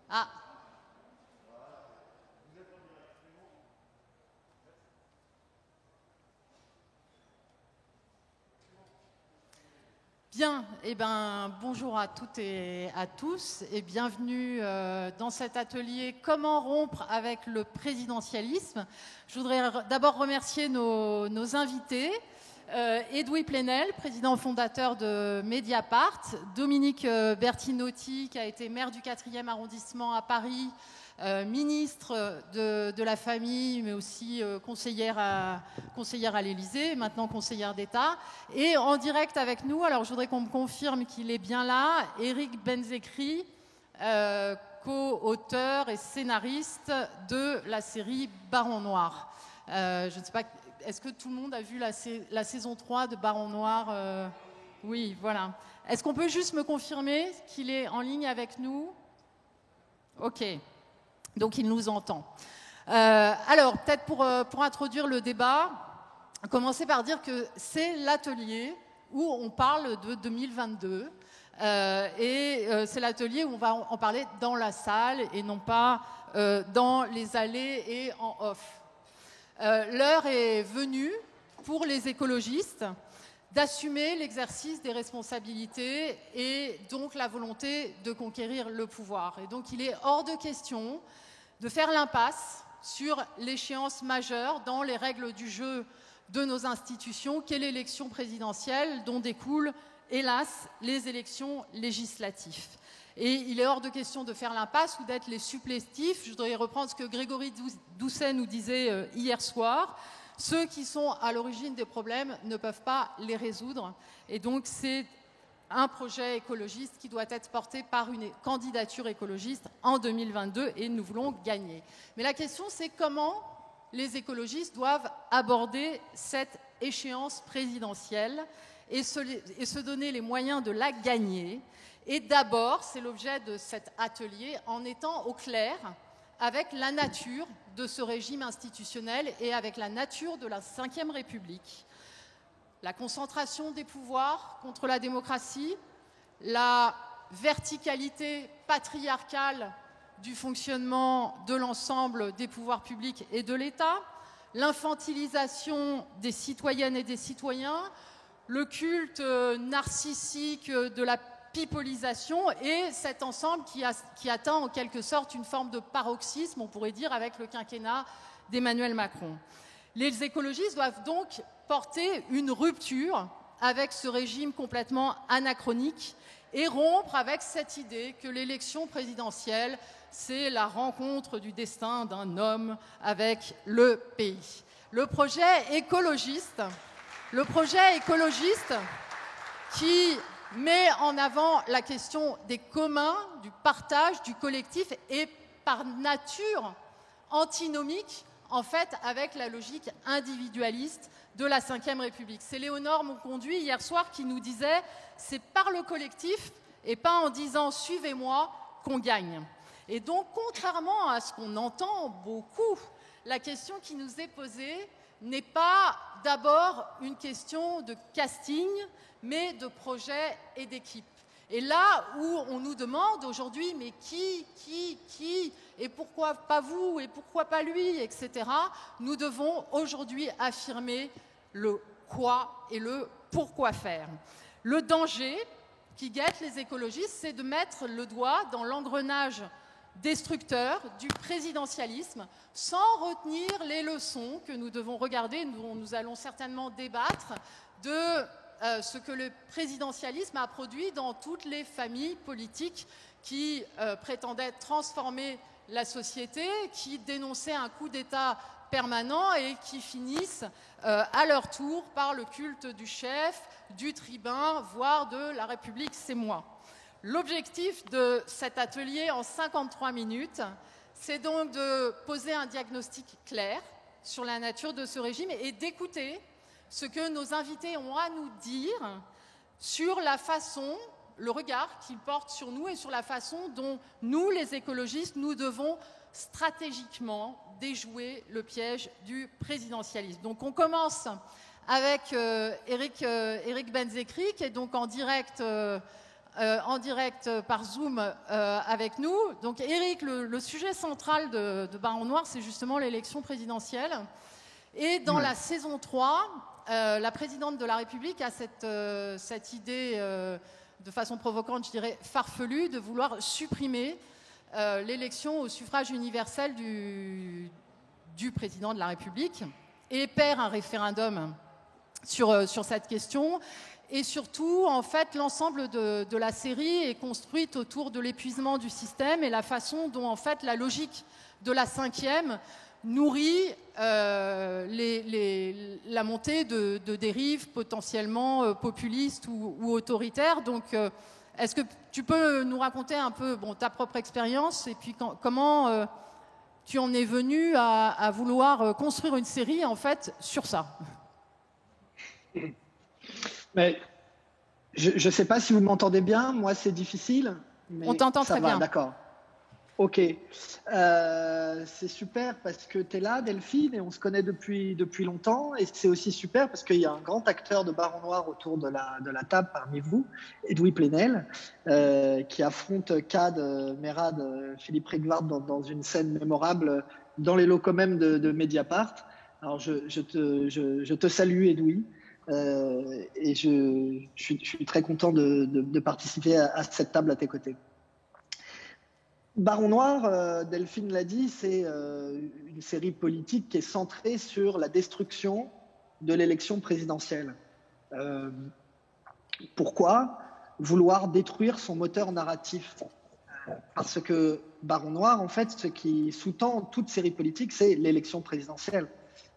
Ah. Bien, eh ben, bonjour à toutes et à tous et bienvenue dans cet atelier « Comment rompre avec le présidentialisme ». Je voudrais d'abord remercier nos invités. Edoui Plenel, président fondateur de Mediapart, Dominique Bertinotti, qui a été maire du 4e arrondissement à Paris, ministre de la famille, mais aussi conseillère à l'Élysée, maintenant conseillère d'État. Et en direct avec nous, alors je voudrais qu'on me confirme qu'il est bien là, Éric Benzekri, co-auteur et scénariste de la série Baron Noir. Je ne sais pas, est-ce que tout le monde a vu la saison 3 de Baron Noir Oui, voilà. Est-ce qu'on peut juste me confirmer qu'il est en ligne avec nous? Ok. Donc, il nous entend. Alors, peut-être pour introduire le débat, commencer par dire que c'est l'atelier où on parle de 2022. C'est l'atelier où on va en parler dans la salle et non pas dans les allées et en off. L'heure est venue pour les écologistes d'assumer l'exercice des responsabilités et donc la volonté de conquérir le pouvoir. Et donc, il est hors de question de faire l'impasse sur l'échéance majeure dans les règles du jeu de nos institutions, qu'est l'élection présidentielle, dont découlent, hélas, les élections législatives. Et il est hors de question de faire l'impasse ou d'être les supplétifs. Je voudrais reprendre ce que Grégory Doucet nous disait hier soir. Ceux qui sont à l'origine des problèmes ne peuvent pas les résoudre. Et donc, c'est un projet écologiste qui doit être porté par une candidature écologiste en 2022 et nous voulons gagner. Mais la question, c'est comment les écologistes doivent aborder cette échéance présidentielle et se donner les moyens de la gagner. Et d'abord, c'est l'objet de cet atelier, en étant au clair avec la nature de ce régime institutionnel et avec la nature de la Ve République. La concentration des pouvoirs contre la démocratie, la verticalité patriarcale du fonctionnement de l'ensemble des pouvoirs publics et de l'État, l'infantilisation des citoyennes et des citoyens, le culte narcissique de la pipolisation et cet ensemble qui atteint en quelque sorte une forme de paroxysme, on pourrait dire, avec le quinquennat d'Emmanuel Macron. Les écologistes doivent donc porter une rupture avec ce régime complètement anachronique et rompre avec cette idée que l'élection présidentielle, c'est la rencontre du destin d'un homme avec le pays. Le projet écologiste qui met en avant la question des communs, du partage, du collectif, est par nature antinomique, en fait, avec la logique individualiste de la Ve République. C'est Léonore Monconduit, hier soir, qui nous disait « c'est par le collectif et pas en disant « suivez-moi » qu'on gagne ». Et donc, contrairement à ce qu'on entend beaucoup, la question qui nous est posée n'est pas d'abord une question de casting, mais de projet et d'équipe. Et là où on nous demande aujourd'hui, mais qui, et pourquoi pas vous, et pourquoi pas lui, etc., nous devons aujourd'hui affirmer le quoi et le pourquoi faire. Le danger qui guette les écologistes, c'est de mettre le doigt dans l'engrenage destructeur du présidentialisme sans retenir les leçons que nous devons regarder, dont nous allons certainement débattre, de ce que le présidentialisme a produit dans toutes les familles politiques qui prétendaient transformer la société, qui dénonçaient un coup d'État permanent et qui finissent à leur tour par le culte du chef, du tribun, voire de la République, c'est moi. L'objectif de cet atelier en 53 minutes, c'est donc de poser un diagnostic clair sur la nature de ce régime et d'écouter ce que nos invités ont à nous dire sur la façon, le regard qu'ils portent sur nous et sur la façon dont nous, les écologistes, nous devons stratégiquement déjouer le piège du présidentialisme. Donc on commence avec Éric Benzekri, qui est donc en direct en direct par Zoom avec nous. Donc Éric, le sujet central de Baron Noir, c'est justement l'élection présidentielle. Et dans la saison 3, la présidente de la République a cette idée, de façon provocante, je dirais farfelue, de vouloir supprimer l'élection au suffrage universel du président de la République et perd un référendum sur cette question. Et surtout, en fait, l'ensemble de la série est construite autour de l'épuisement du système et la façon dont, en fait, la logique de la 5e nourrit la montée de dérives potentiellement populistes ou autoritaires. Donc, est-ce que tu peux nous raconter un peu ta propre expérience et puis comment tu en es venu à vouloir construire une série, en fait, sur ça? Mais je ne sais pas si vous m'entendez bien. Moi, c'est difficile. Mais on t'entend très bien. D'accord. Ok. C'est super parce que tu es là, Delphine, et on se connaît depuis longtemps. Et c'est aussi super parce qu'il y a un grand acteur de Baron Noir autour de la table parmi vous, Edoui Plenel, qui affronte Cad, Merad, Philippe Rigvard dans une scène mémorable dans les locaux même de Mediapart. Alors, je te salue, Edoui. Et je suis très content de participer à cette table à tes côtés. Baron Noir, Delphine l'a dit, c'est une série politique qui est centrée sur la destruction de l'élection présidentielle. Pourquoi vouloir détruire son moteur narratif? Parce que Baron Noir, en fait, ce qui sous-tend toute série politique, c'est l'élection présidentielle.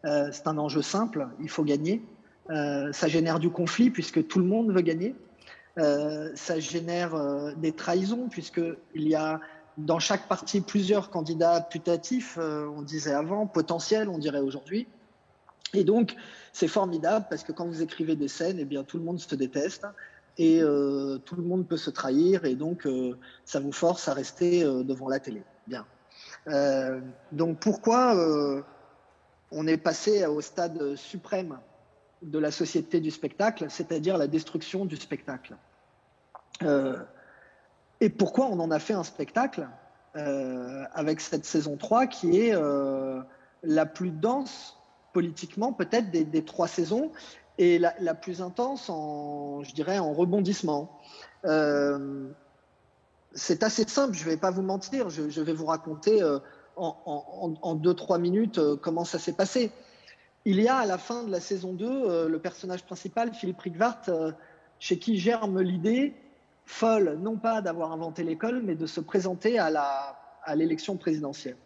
C'est un enjeu simple, il faut gagner. Ça génère du conflit puisque tout le monde veut gagner. Ça génère des trahisons puisqu'il y a dans chaque parti plusieurs candidats putatifs, on disait avant, potentiels, on dirait aujourd'hui. Et donc, c'est formidable parce que quand vous écrivez des scènes, eh bien, tout le monde se déteste et tout le monde peut se trahir et donc ça vous force à rester devant la télé. Bien. Donc, pourquoi on est passé au stade suprême de la société du spectacle, c'est-à-dire la destruction du spectacle. Et pourquoi on en a fait un spectacle avec cette saison 3 qui est la plus dense politiquement peut-être des 3 saisons et la plus intense je dirais en rebondissement. C'est assez simple, je ne vais pas vous mentir, je vais vous raconter en 2-3 minutes comment ça s'est passé. Il y a à la fin de la saison 2 le personnage principal, Philippe Rigvard, chez qui germe l'idée folle, non pas d'avoir inventé l'école, mais de se présenter à l'élection présidentielle.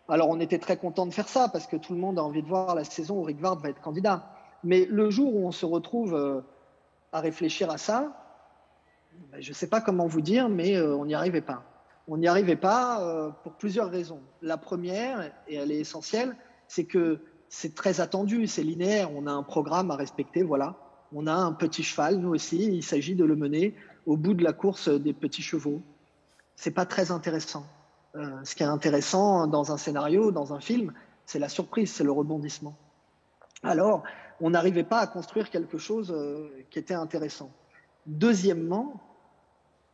Alors on était très content de faire ça, parce que tout le monde a envie de voir la saison où Rigvard va être candidat. Mais le jour où on se retrouve à réfléchir à ça, je ne sais pas comment vous dire, mais on n'y arrivait pas. On n'y arrivait pas pour plusieurs raisons. La première, et elle est essentielle, c'est que c'est très attendu, c'est linéaire, on a un programme à respecter, voilà. On a un petit cheval, nous aussi, il s'agit de le mener au bout de la course des petits chevaux. C'est pas très intéressant. Ce qui est intéressant dans un scénario, dans un film, c'est la surprise, c'est le rebondissement. Alors, on n'arrivait pas à construire quelque chose qui était intéressant. Deuxièmement,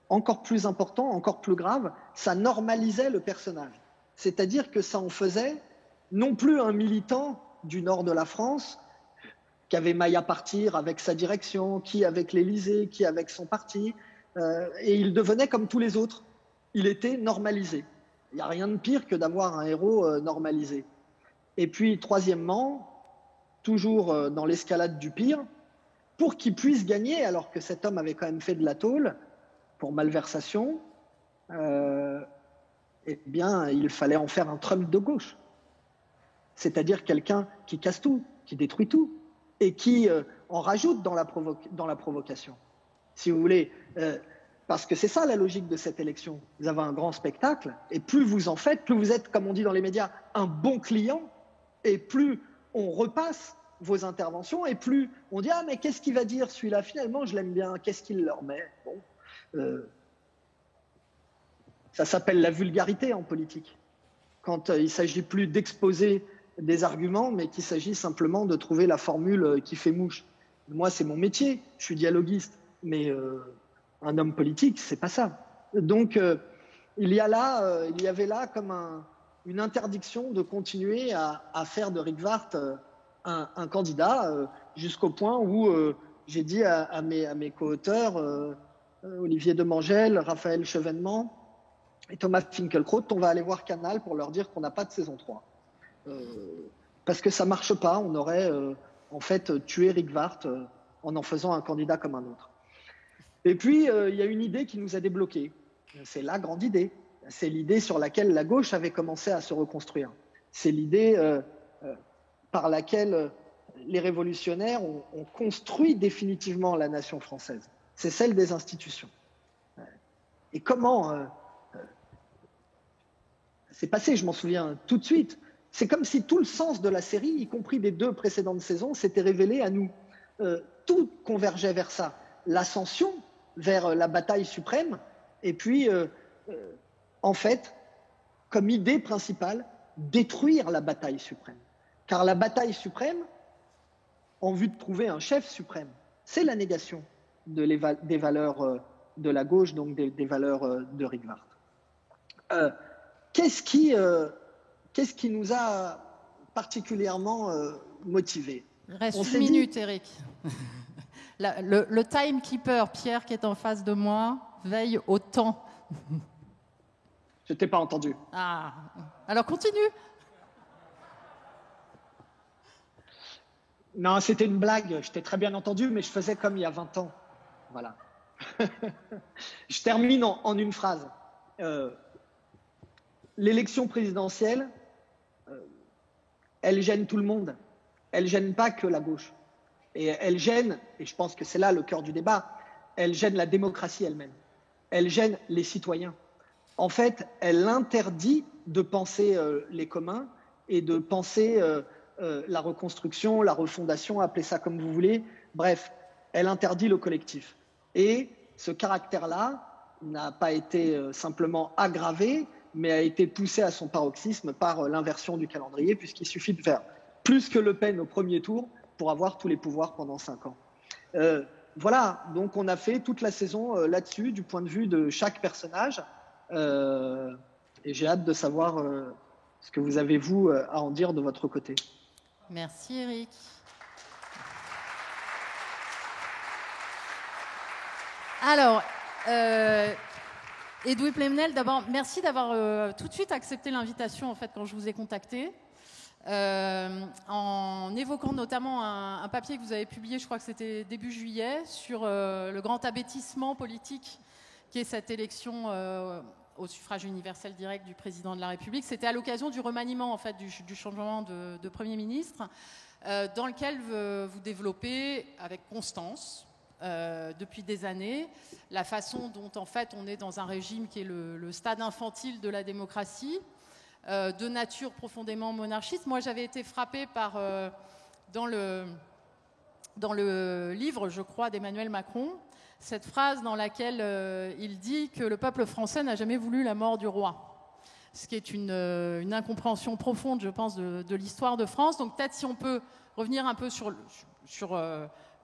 encore plus important, encore plus grave, ça normalisait le personnage. C'est-à-dire que ça en faisait non plus un militant du nord de la France qui avait maille à partir avec sa direction, qui avec l'Élysée, qui avec son parti, et il devenait comme tous les autres. Il était normalisé. Il n'y a rien de pire que d'avoir un héros normalisé. Et puis, troisièmement, toujours dans l'escalade du pire, pour qu'il puisse gagner, alors que cet homme avait quand même fait de la tôle pour malversation, eh bien, il fallait en faire un Trump de gauche. C'est-à-dire quelqu'un qui casse tout, qui détruit tout, et qui en rajoute dans la provocation. Si vous voulez, parce que c'est ça la logique de cette élection. Vous avez un grand spectacle, et plus vous en faites, plus vous êtes, comme on dit dans les médias, un bon client, et plus on repasse vos interventions, et plus on dit « Ah, mais qu'est-ce qu'il va dire celui-là? Finalement, je l'aime bien, qu'est-ce qu'il leur met ?» Bon, ça s'appelle la vulgarité en politique. Quand il ne s'agit plus d'exposer des arguments, mais qu'il s'agit simplement de trouver la formule qui fait mouche. Moi, c'est mon métier, je suis dialoguiste, mais un homme politique, c'est pas ça. Donc, il y avait là comme une interdiction de continuer à faire de Rick Wart un candidat, jusqu'au point où j'ai dit à mes co-auteurs, Olivier Demangel, Raphaël Chevènement et Thomas Finkielkraut, on va aller voir Canal pour leur dire qu'on n'a pas de saison 3. Parce que ça marche pas, on aurait en fait tué Rick Wart en faisant un candidat comme un autre. Et puis, il y a une idée qui nous a débloqués. C'est la grande idée. C'est l'idée sur laquelle la gauche avait commencé à se reconstruire. C'est l'idée par laquelle les révolutionnaires ont construit définitivement la nation française. C'est celle des institutions. Et comment c'est passé, je m'en souviens tout de suite. C'est comme si tout le sens de la série, y compris des 2 précédentes saisons, s'était révélé à nous. Tout convergeait vers ça. L'ascension vers la bataille suprême, et puis, en fait, comme idée principale, détruire la bataille suprême. Car la bataille suprême, en vue de trouver un chef suprême, c'est la négation des valeurs de la gauche, donc des valeurs de Rick Wart. Qu'est-ce qui nous a particulièrement motivés? Il reste 1 minute, Éric. Le timekeeper, Pierre, qui est en face de moi, veille au temps. Je t'ai pas entendu. Ah, alors continue. Non, c'était une blague. Je t'ai très bien entendu, mais je faisais comme il y a 20 ans. Voilà. Je termine en une phrase. L'élection présidentielle, elle gêne tout le monde. Elle gêne pas que la gauche. Et elle gêne, et je pense que c'est là le cœur du débat, elle gêne la démocratie elle-même. Elle gêne les citoyens. En fait, elle interdit de penser les communs et de penser la reconstruction, la refondation, appelez ça comme vous voulez. Bref, elle interdit le collectif. Et ce caractère-là n'a pas été simplement aggravé, mais a été poussé à son paroxysme par l'inversion du calendrier, puisqu'il suffit de faire plus que Le Pen au premier tour pour avoir tous les pouvoirs pendant 5 ans. Voilà, donc on a fait toute la saison là-dessus, du point de vue de chaque personnage. Et j'ai hâte de savoir ce que vous avez, vous, à en dire de votre côté. Merci, Éric. Alors, Edoui Plenel, d'abord, merci d'avoir tout de suite accepté l'invitation, en fait, quand je vous ai contacté. En évoquant notamment un papier que vous avez publié, je crois que c'était début juillet, sur le grand abêtissement politique qui est cette élection au suffrage universel direct du président de la République. C'était à l'occasion du remaniement, en fait, du changement de Premier ministre, dans lequel vous développez avec constance, depuis des années, la façon dont, en fait, on est dans un régime qui est le stade infantile de la démocratie, de nature profondément monarchiste. Moi, j'avais été frappée par, dans le livre, je crois, d'Emmanuel Macron, cette phrase dans laquelle il dit que le peuple français n'a jamais voulu la mort du roi. Ce qui est une incompréhension profonde, je pense, de l'histoire de France. Donc peut-être si on peut revenir un peu sur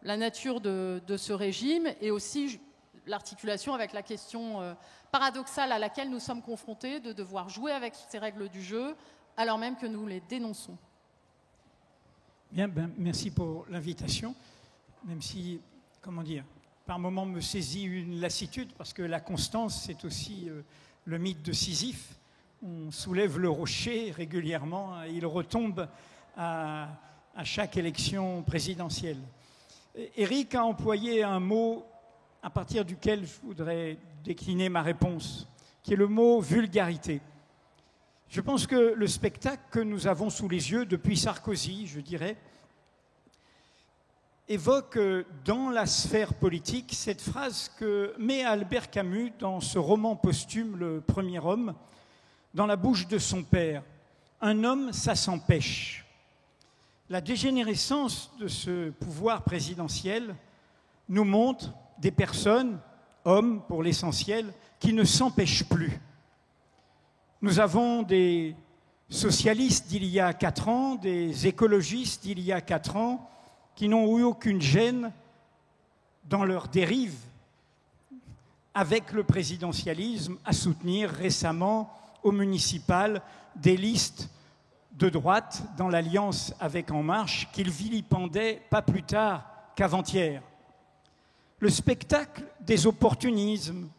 la nature de ce régime et aussi l'articulation avec la question paradoxale à laquelle nous sommes confrontés de devoir jouer avec ces règles du jeu alors même que nous les dénonçons. Bien, merci pour l'invitation, même si, comment dire, par moments me saisit une lassitude, parce que la constance, c'est aussi le mythe de Sisyphe. On soulève le rocher régulièrement et il retombe à chaque élection présidentielle. Éric a employé un mot à partir duquel je voudrais décliner ma réponse, qui est le mot vulgarité. Je pense que le spectacle que nous avons sous les yeux depuis Sarkozy, je dirais, évoque dans la sphère politique cette phrase que met Albert Camus dans ce roman posthume, Le Premier Homme, dans la bouche de son père. Un homme, ça s'empêche. La dégénérescence de ce pouvoir présidentiel nous montre des personnes, hommes pour l'essentiel, qui ne s'empêchent plus. Nous avons des socialistes d'il y a 4 ans, des écologistes d'il y a 4 ans, qui n'ont eu aucune gêne dans leur dérive avec le présidentialisme, à soutenir récemment au municipal des listes de droite dans l'alliance avec En Marche qu'il vilipendait pas plus tard qu'avant-hier. Le spectacle des opportunismes,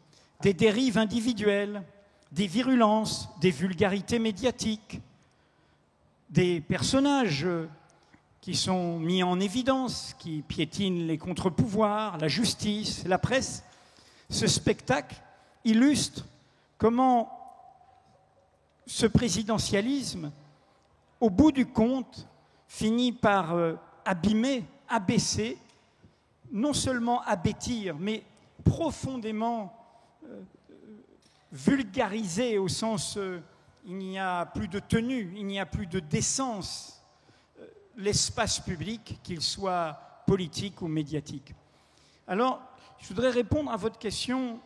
des dérives individuelles, des virulences, des vulgarités médiatiques, des personnages qui sont mis en évidence, qui piétinent les contre-pouvoirs, la justice, la presse. Ce spectacle illustre comment ce présidentialisme, au bout du compte, finit par abîmer, abaisser, non seulement abêtir, mais profondément vulgariser au sens il n'y a plus de tenue, il n'y a plus de décence, l'espace public, qu'il soit politique ou médiatique. Alors, je voudrais répondre à votre question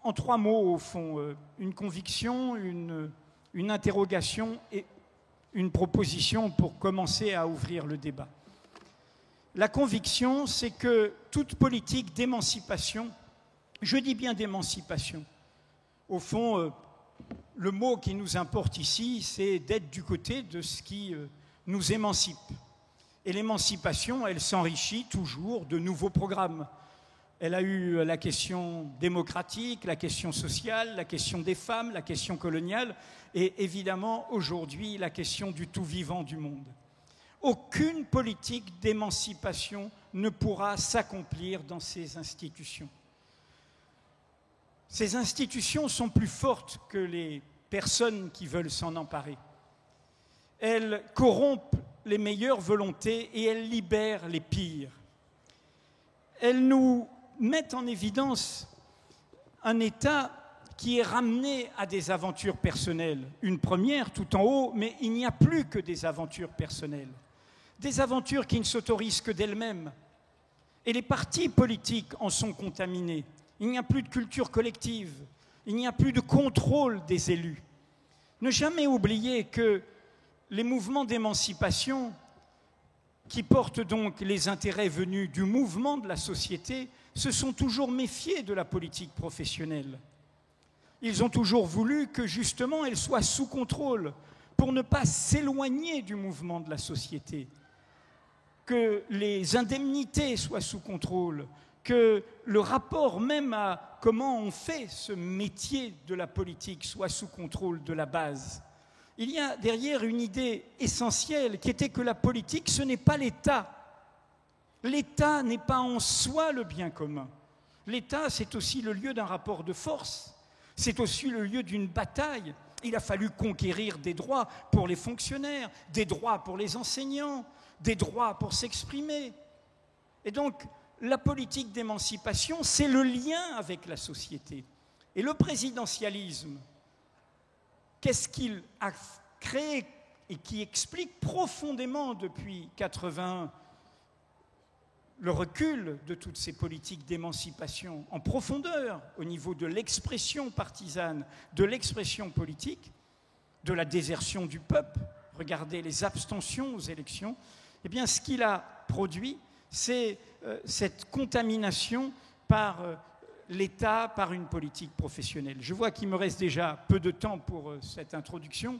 en 3 mots, au fond. Une conviction, une interrogation et une proposition pour commencer à ouvrir le débat. La conviction, c'est que toute politique d'émancipation, je dis bien d'émancipation, au fond, le mot qui nous importe ici, c'est d'être du côté de ce qui nous émancipe. Et l'émancipation, elle s'enrichit toujours de nouveaux programmes. Elle a eu la question démocratique, la question sociale, la question des femmes, la question coloniale et évidemment aujourd'hui la question du tout vivant du monde. Aucune politique d'émancipation ne pourra s'accomplir dans ces institutions. Ces institutions sont plus fortes que les personnes qui veulent s'en emparer. Elles corrompent les meilleures volontés et elles libèrent les pires. Elles nous mettent en évidence un État qui est ramené à des aventures personnelles. Une première tout en haut, mais il n'y a plus que des aventures personnelles. Des aventures qui ne s'autorisent que d'elles-mêmes. Et les partis politiques en sont contaminés. Il n'y a plus de culture collective. Il n'y a plus de contrôle des élus. Ne jamais oublier que les mouvements d'émancipation, qui portent donc les intérêts venus du mouvement de la société, se sont toujours méfiés de la politique professionnelle. Ils ont toujours voulu que, justement, elle soit sous contrôle, pour ne pas s'éloigner du mouvement de la société, que les indemnités soient sous contrôle, que le rapport même à comment on fait ce métier de la politique soit sous contrôle de la base. Il y a derrière une idée essentielle qui était que la politique, ce n'est pas l'État. L'État n'est pas en soi le bien commun. L'État, c'est aussi le lieu d'un rapport de force. C'est aussi le lieu d'une bataille. Il a fallu conquérir des droits pour les fonctionnaires, des droits pour les enseignants, des droits pour s'exprimer. Et donc, la politique d'émancipation, c'est le lien avec la société. Et le présidentialisme, qu'est-ce qu'il a créé et qui explique profondément depuis 80 le recul de toutes ces politiques d'émancipation en profondeur au niveau de l'expression partisane, de l'expression politique, de la désertion du peuple, regardez les abstentions aux élections, eh bien ce qu'il a produit, c'est cette contamination par l'État, par une politique professionnelle. Je vois qu'il me reste déjà peu de temps pour cette introduction.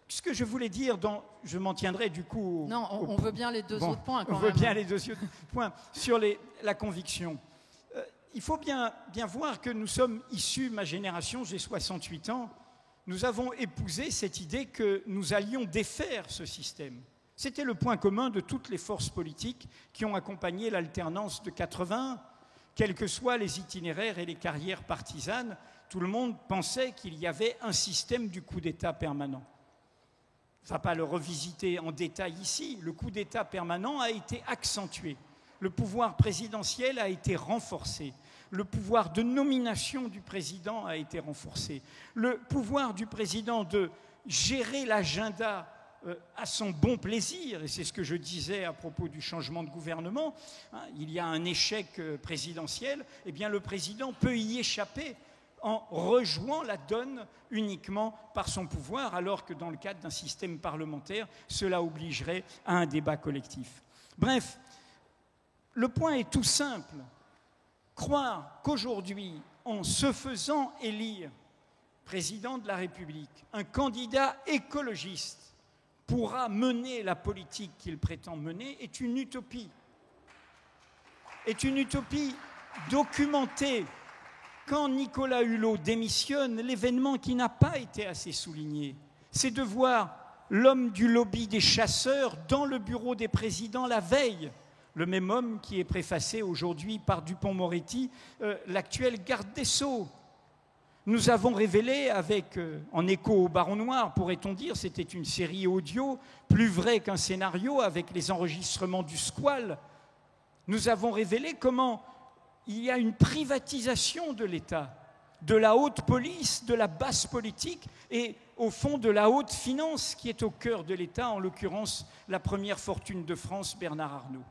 Ce que je voulais dire, je m'en tiendrai du coup... Non, on veut bien les deux autres points quand même. On veut bien les deux autres points. Sur la conviction. Il faut bien voir que nous sommes issus, ma génération, j'ai 68 ans, nous avons épousé cette idée que nous allions défaire ce système. C'était le point commun de toutes les forces politiques qui ont accompagné l'alternance de 80. Quels que soient les itinéraires et les carrières partisanes, tout le monde pensait qu'il y avait un système du coup d'État permanent. On ne va pas le revisiter en détail ici. Le coup d'État permanent a été accentué. Le pouvoir présidentiel a été renforcé. Le pouvoir de nomination du président a été renforcé. Le pouvoir du président de gérer l'agenda à son bon plaisir, et c'est ce que je disais à propos du changement de gouvernement, il y a un échec présidentiel, eh bien le président peut y échapper en rejouant la donne uniquement par son pouvoir, alors que dans le cadre d'un système parlementaire, cela obligerait à un débat collectif. Bref, le point est tout simple. croire qu'aujourd'hui, en se faisant élire président de la République, un candidat écologiste pourra mener la politique qu'il prétend mener est une utopie. Est une utopie documentée. Quand Nicolas Hulot démissionne, l'événement qui n'a pas été assez souligné, c'est de voir l'homme du lobby des chasseurs dans le bureau des présidents la veille, le même homme qui est préfacé aujourd'hui par Dupond-Moretti, l'actuel garde des Sceaux. Nous avons révélé en écho au Baron Noir, pourrait-on dire, c'était une série audio, plus vraie qu'un scénario, avec les enregistrements du Squal. Nous avons révélé comment il y a une privatisation de l'État, de la haute police, de la basse politique et au fond de la haute finance qui est au cœur de l'État, en l'occurrence la première fortune de France, Bernard Arnault.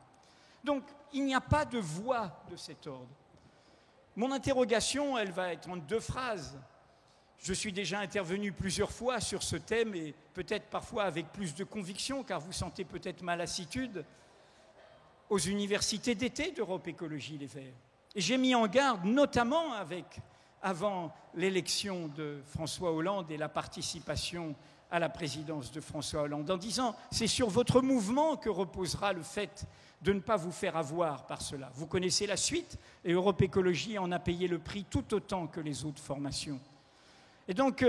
Donc il n'y a pas de voix de cet ordre. Mon interrogation, elle va être en 2 phrases. Je suis déjà intervenu plusieurs fois sur ce thème et peut-être parfois avec plus de conviction, car vous sentez peut-être ma lassitude, aux universités d'été d'Europe Écologie Les Verts. Et j'ai mis en garde, notamment avant l'élection de François Hollande et la participation à la présidence de François Hollande, en disant « c'est sur votre mouvement que reposera le fait de ne pas vous faire avoir par cela ». Vous connaissez la suite, et Europe Écologie en a payé le prix tout autant que les autres formations. Et donc,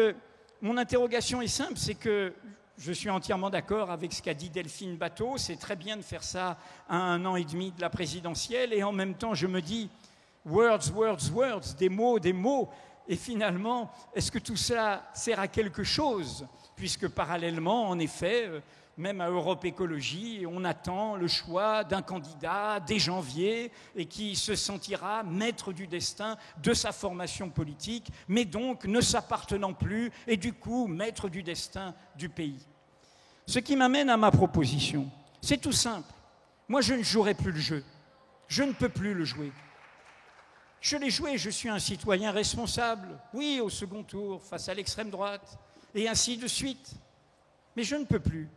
mon interrogation est simple, c'est que je suis entièrement d'accord avec ce qu'a dit Delphine Batho, c'est très bien de faire ça à 1 an et demi de la présidentielle, et en même temps, je me dis « words, words, words », des mots, et finalement, est-ce que tout cela sert à quelque chose ? Puisque parallèlement, en effet, même à Europe Écologie, on attend le choix d'un candidat dès janvier et qui se sentira maître du destin de sa formation politique, mais donc ne s'appartenant plus et du coup maître du destin du pays. Ce qui m'amène à ma proposition, c'est tout simple. Moi, je ne jouerai plus le jeu. Je ne peux plus le jouer. Je l'ai joué, je suis un citoyen responsable, oui, au second tour, face à l'extrême droite, et ainsi de suite. Mais je ne peux plus.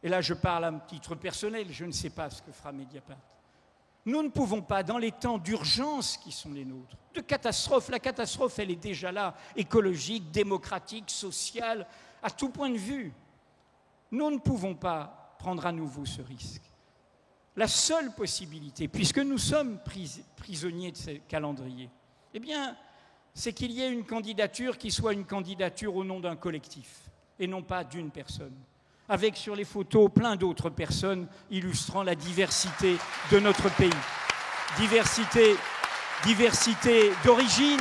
Et là, je parle à titre personnel, je ne sais pas ce que fera Mediapart. Nous ne pouvons pas, dans les temps d'urgence qui sont les nôtres, de catastrophe, la catastrophe, elle est déjà là, écologique, démocratique, sociale, à tout point de vue. Nous ne pouvons pas prendre à nouveau ce risque. La seule possibilité, puisque nous sommes prisonniers de ce calendrier, eh bien, c'est qu'il y ait une candidature qui soit une candidature au nom d'un collectif, et non pas d'une personne, avec sur les photos plein d'autres personnes illustrant la diversité de notre pays. Diversité d'origine,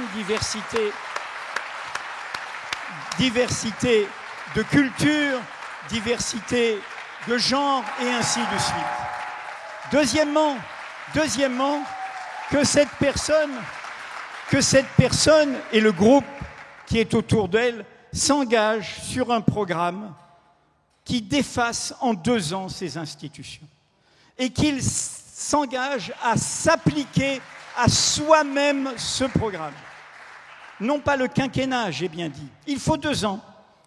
diversité de culture, diversité de genre, et ainsi de suite. Deuxièmement, que cette personne et le groupe qui est autour d'elle s'engagent sur un programme qui défasse en 2 ans ces institutions et qu'ils s'engagent à s'appliquer à soi-même ce programme. Non pas le quinquennat, j'ai bien dit. Il faut 2 ans.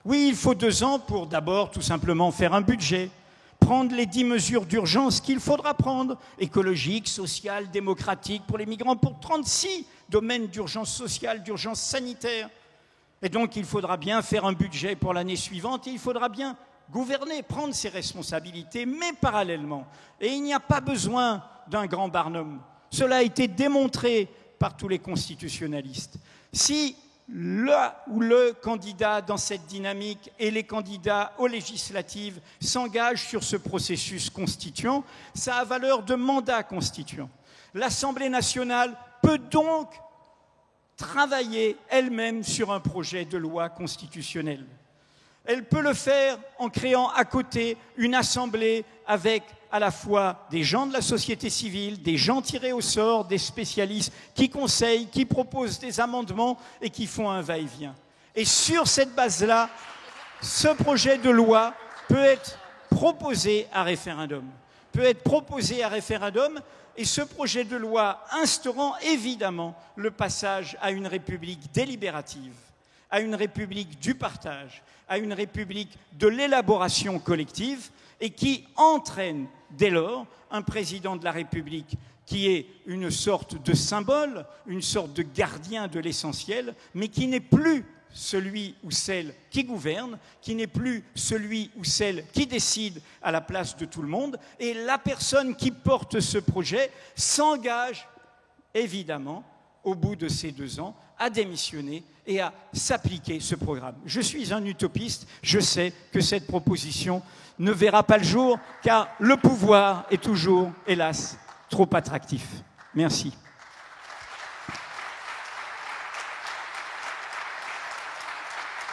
Oui, il faut 2 ans pour d'abord tout simplement faire un budget, prendre les 10 mesures d'urgence qu'il faudra prendre, écologiques, sociales, démocratiques, pour les migrants, pour 36 domaines d'urgence sociale, d'urgence sanitaire. Et donc, il faudra bien faire un budget pour l'année suivante et il faudra bien gouverner, prendre ses responsabilités, mais parallèlement. Et il n'y a pas besoin d'un grand Barnum. Cela a été démontré par tous les constitutionnalistes. Si le candidat dans cette dynamique et les candidats aux législatives s'engagent sur ce processus constituant, ça a valeur de mandat constituant. L'Assemblée nationale peut donc travailler elle-même sur un projet de loi constitutionnelle. Elle peut le faire en créant à côté une assemblée avec à la fois des gens de la société civile, des gens tirés au sort, des spécialistes qui conseillent, qui proposent des amendements et qui font un va-et-vient. Et sur cette base-là, ce projet de loi peut être proposé à référendum. Et ce projet de loi instaurant évidemment le passage à une république délibérative, à une république du partage, à une république de l'élaboration collective et qui entraîne dès lors un président de la République qui est une sorte de symbole, une sorte de gardien de l'essentiel, mais qui n'est plus celui ou celle qui gouverne, qui n'est plus celui ou celle qui décide à la place de tout le monde. Et la personne qui porte ce projet s'engage, évidemment, au bout de ces 2 ans, à démissionner et à s'appliquer ce programme. Je suis un utopiste, je sais que cette proposition ne verra pas le jour, car le pouvoir est toujours, hélas, trop attractif. Merci.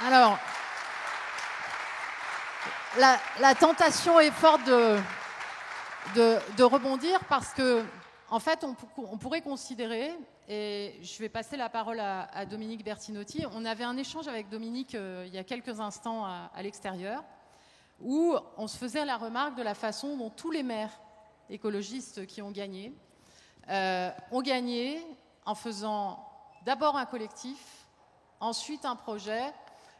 Alors, la tentation est forte de rebondir parce que, en fait, on pourrait considérer, et je vais passer la parole à Dominique Bertinotti, on avait un échange avec Dominique il y a quelques instants à l'extérieur, où on se faisait la remarque de la façon dont tous les maires écologistes qui ont gagné en faisant d'abord un collectif, ensuite un projet,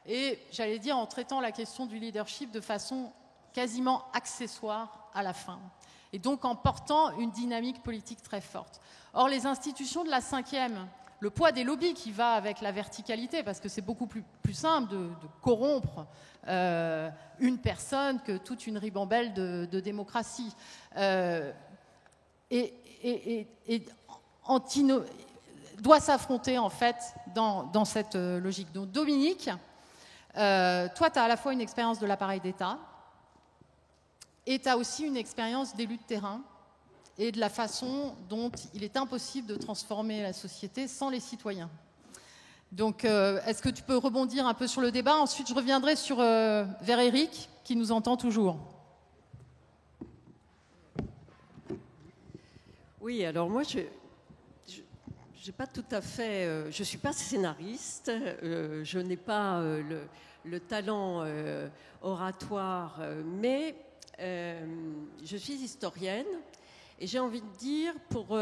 et j'allais dire en traitant la question du leadership de façon quasiment accessoire à la fin. Et donc en portant une dynamique politique très forte. Or, les institutions de la 5e, le poids des lobbies qui va avec la verticalité, parce que c'est beaucoup plus simple de corrompre une personne que toute une ribambelle de démocratie. Doit s'affronter en fait dans cette logique. Donc Dominique, toi tu as à la fois une expérience de l'appareil d'État et tu as aussi une expérience d'élu de terrain et de la façon dont il est impossible de transformer la société sans les citoyens. Donc est-ce que tu peux rebondir un peu sur le débat? Ensuite je reviendrai vers Eric qui nous entend toujours. Oui, alors moi j'ai pas tout à fait, je suis pas scénariste, je n'ai pas le talent oratoire, mais je suis historienne et j'ai envie de dire, pour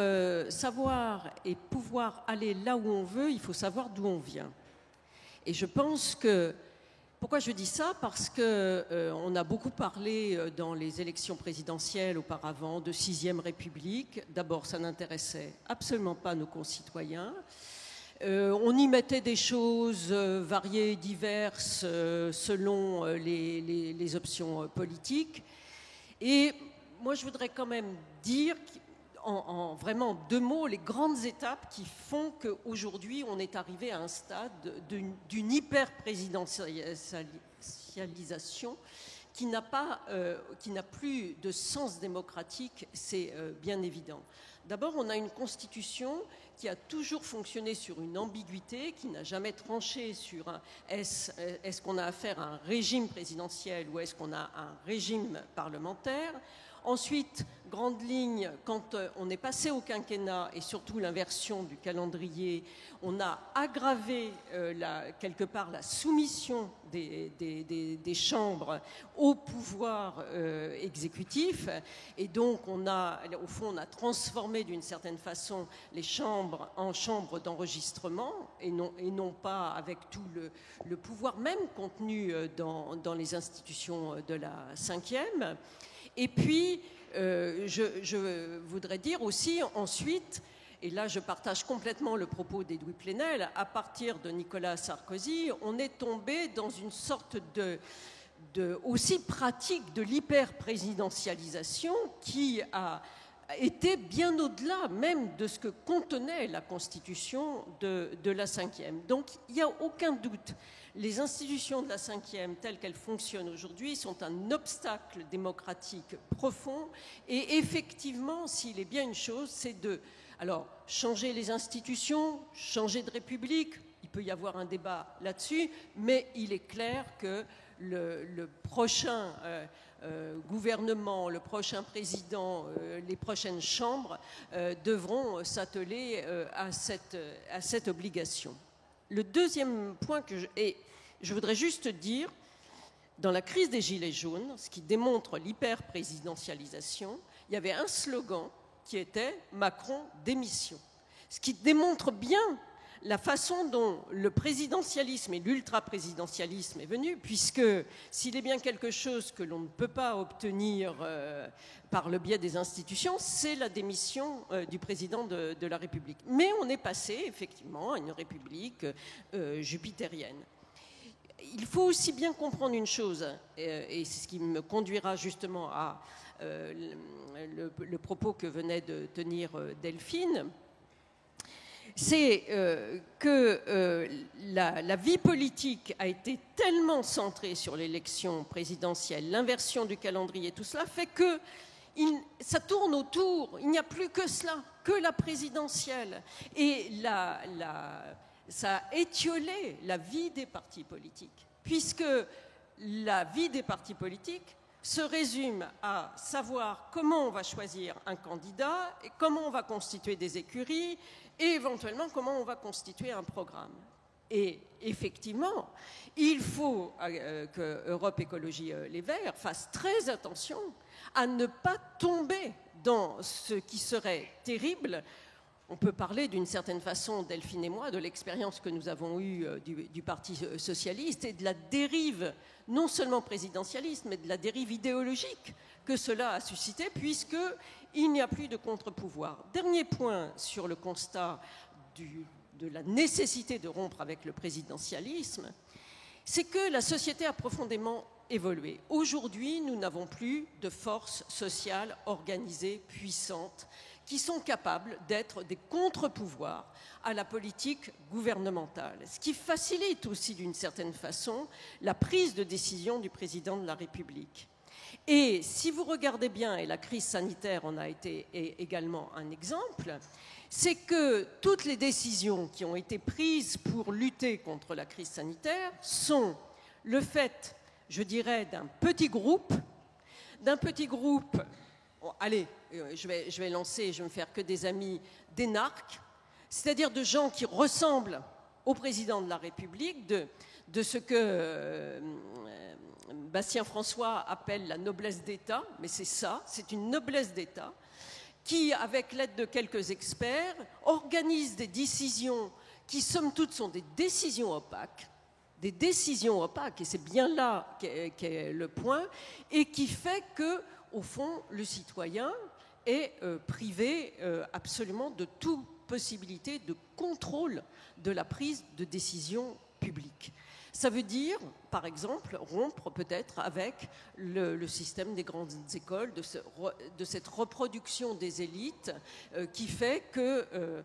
savoir et pouvoir aller là où on veut, il faut savoir d'où on vient. Et je pense que, pourquoi je dis ça? Parce qu'on a beaucoup parlé dans les élections présidentielles auparavant de 6e République. D'abord, ça n'intéressait absolument pas nos concitoyens. On y mettait des choses variées et diverses selon les options politiques. Et moi, je voudrais quand même dire, en vraiment 2 mots, les grandes étapes qui font qu'aujourd'hui, on est arrivé à un stade d'une hyper-présidentialisation qui n'a plus de sens démocratique, c'est bien évident. D'abord, on a une constitution qui a toujours fonctionné sur une ambiguïté, qui n'a jamais tranché sur est-ce qu'on a affaire à un régime présidentiel ou est-ce qu'on a un régime parlementaire. Ensuite, grande ligne, quand on est passé au quinquennat et surtout l'inversion du calendrier, on a aggravé quelque part la soumission des chambres au pouvoir exécutif. Et donc, au fond, on a transformé d'une certaine façon les chambres en chambres d'enregistrement et non pas avec tout le pouvoir même contenu dans les institutions de la 5e. Et puis, je voudrais dire aussi ensuite, et là je partage complètement le propos d'Edoui Plenel, à partir de Nicolas Sarkozy, on est tombé dans une sorte aussi pratique de l'hyper-présidentialisation qui a été bien au-delà même de ce que contenait la Constitution de la 5e. Donc il n'y a aucun doute. Les institutions de la 5e, telles qu'elles fonctionnent aujourd'hui, sont un obstacle démocratique profond. Et effectivement, s'il est bien une chose, c'est changer les institutions, changer de république. Il peut y avoir un débat là-dessus, mais il est clair que le prochain gouvernement, le prochain président, les prochaines chambres devront s'atteler à cette obligation. Le deuxième point je voudrais juste dire, dans la crise des Gilets jaunes, ce qui démontre l'hyper-présidentialisation, il y avait un slogan qui était « Macron démission », ce qui démontre bien la façon dont le présidentialisme et l'ultra-présidentialisme est venu, puisque s'il est bien quelque chose que l'on ne peut pas obtenir par le biais des institutions, c'est la démission du président de la République. Mais on est passé effectivement à une République jupitérienne. Il faut aussi bien comprendre une chose, et c'est ce qui me conduira justement à le propos que venait de tenir Delphine, c'est que la vie politique a été tellement centrée sur l'élection présidentielle, l'inversion du calendrier, tout cela fait que ça tourne autour, il n'y a plus que cela, que la présidentielle. Et ça a étiolé la vie des partis politiques, puisque la vie des partis politiques se résume à savoir comment on va choisir un candidat, et comment on va constituer des écuries, et éventuellement comment on va constituer un programme. Et effectivement, il faut que Europe Écologie Les Verts fasse très attention à ne pas tomber dans ce qui serait terrible. On peut parler d'une certaine façon, Delphine et moi, de l'expérience que nous avons eue du Parti socialiste et de la dérive, non seulement présidentialiste, mais de la dérive idéologique que cela a suscité, puisqu'il n'y a plus de contre-pouvoir. Dernier point sur le constat de la nécessité de rompre avec le présidentialisme, c'est que la société a profondément évolué. Aujourd'hui, nous n'avons plus de forces sociales organisées, puissantes, qui sont capables d'être des contre-pouvoirs à la politique gouvernementale, ce qui facilite aussi d'une certaine façon la prise de décision du président de la République. Et si vous regardez bien, et la crise sanitaire en a été également un exemple, c'est que toutes les décisions qui ont été prises pour lutter contre la crise sanitaire sont le fait, je dirais, d'un petit groupe, allez, je vais lancer, je vais me faire que des amis, d'énarques, c'est-à-dire de gens qui ressemblent au président de la République, de ce que Bastien François appelle la noblesse d'État, mais c'est ça, c'est une noblesse d'État, qui, avec l'aide de quelques experts, organise des décisions qui, somme toute, sont des décisions opaques, et c'est bien là qu'est le point, et qui fait que, au fond, le citoyen est privé absolument de toute possibilité de contrôle de la prise de décision publique. Ça veut dire, par exemple, rompre peut-être avec le système des grandes écoles, de cette reproduction des élites qui fait que,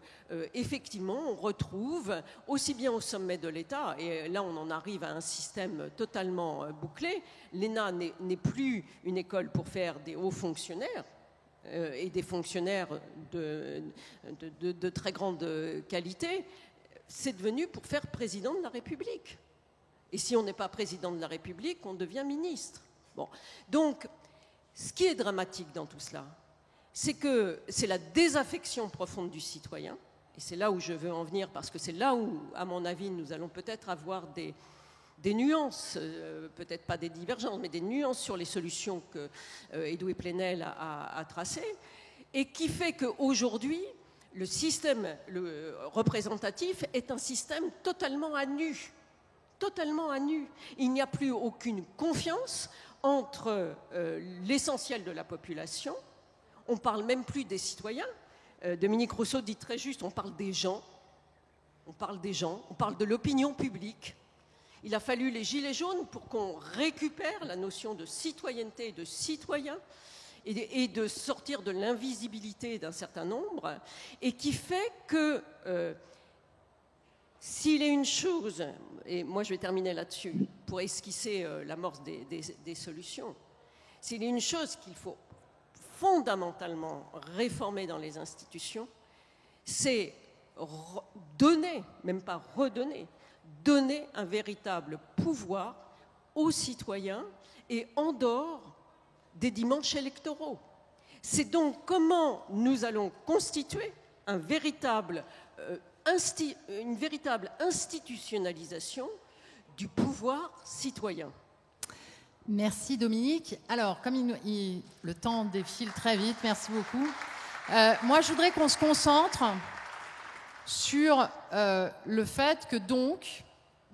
effectivement, on retrouve, aussi bien au sommet de l'État, et là on en arrive à un système totalement bouclé, l'ENA n'est plus une école pour faire des hauts fonctionnaires, et des fonctionnaires de très grande qualité, c'est devenu pour faire président de la République. Et si on n'est pas président de la République, on devient ministre. Bon. Donc, ce qui est dramatique dans tout cela, c'est que c'est la désaffection profonde du citoyen, et c'est là où je veux en venir, parce que c'est là où, à mon avis, nous allons peut-être avoir des nuances, peut-être pas des divergences, mais des nuances sur les solutions que Edoui Plenel a tracées, et qui fait qu'aujourd'hui, le système représentatif est un système totalement à nu. Totalement à nu. Il n'y a plus aucune confiance entre l'essentiel de la population. On ne parle même plus des citoyens. Dominique Rousseau dit très juste, on parle des gens. On parle de l'opinion publique. Il a fallu les gilets jaunes pour qu'on récupère la notion de citoyenneté et de citoyen et de sortir de l'invisibilité d'un certain nombre, et qui fait que s'il est une chose, et moi je vais terminer là-dessus pour esquisser l'amorce des solutions, s'il est une chose qu'il faut fondamentalement réformer dans les institutions, c'est donner, même pas redonner, donner un véritable pouvoir aux citoyens et en dehors des dimanches électoraux. C'est donc comment nous allons constituer une véritable institutionnalisation du pouvoir citoyen. Merci Dominique. Alors, comme le temps défile très vite, merci beaucoup. Moi, je voudrais qu'on se concentre sur le fait que donc,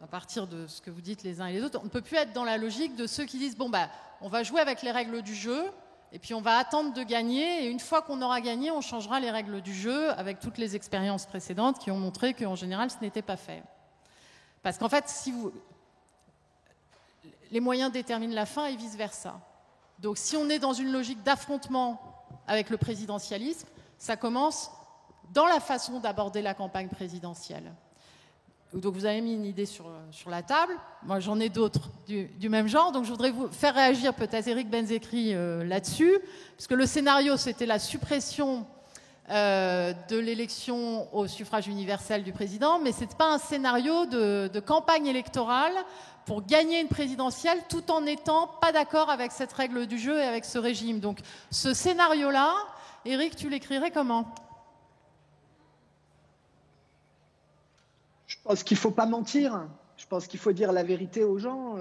à partir de ce que vous dites les uns et les autres, on ne peut plus être dans la logique de ceux qui disent bon bah on va jouer avec les règles du jeu et puis on va attendre de gagner et une fois qu'on aura gagné, on changera les règles du jeu avec toutes les expériences précédentes qui ont montré qu'en général ce n'était pas fait. Parce qu'en fait, les moyens déterminent la fin et vice-versa. Donc si on est dans une logique d'affrontement avec le présidentialisme, ça commence dans la façon d'aborder la campagne présidentielle. Donc vous avez mis une idée sur la table, moi j'en ai d'autres du même genre, donc je voudrais vous faire réagir peut-être Éric Benzekri là-dessus, parce que le scénario c'était la suppression de l'élection au suffrage universel du président, mais ce n'est pas un scénario de campagne électorale pour gagner une présidentielle tout en n'étant pas d'accord avec cette règle du jeu et avec ce régime. Donc ce scénario-là, Éric, tu l'écrirais comment ? Je pense qu'il ne faut pas mentir. Je pense qu'il faut dire la vérité aux gens.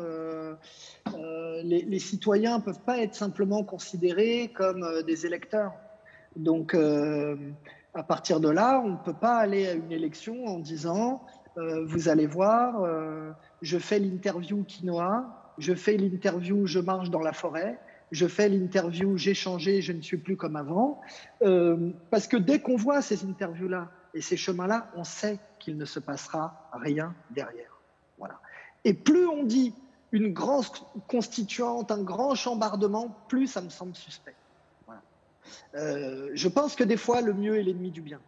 Les citoyens ne peuvent pas être simplement considérés comme des électeurs. Donc, à partir de là, on ne peut pas aller à une élection en disant vous allez voir, je fais l'interview quinoa, je fais l'interview je marche dans la forêt, je fais l'interview j'ai changé, je ne suis plus comme avant. Parce que dès qu'on voit ces interviews-là et ces chemins-là, on sait qu'il ne se passera rien derrière. Voilà. Et plus on dit une grande constituante, un grand chambardement, plus ça me semble suspect. Voilà. Je pense que des fois, le mieux est l'ennemi du bien.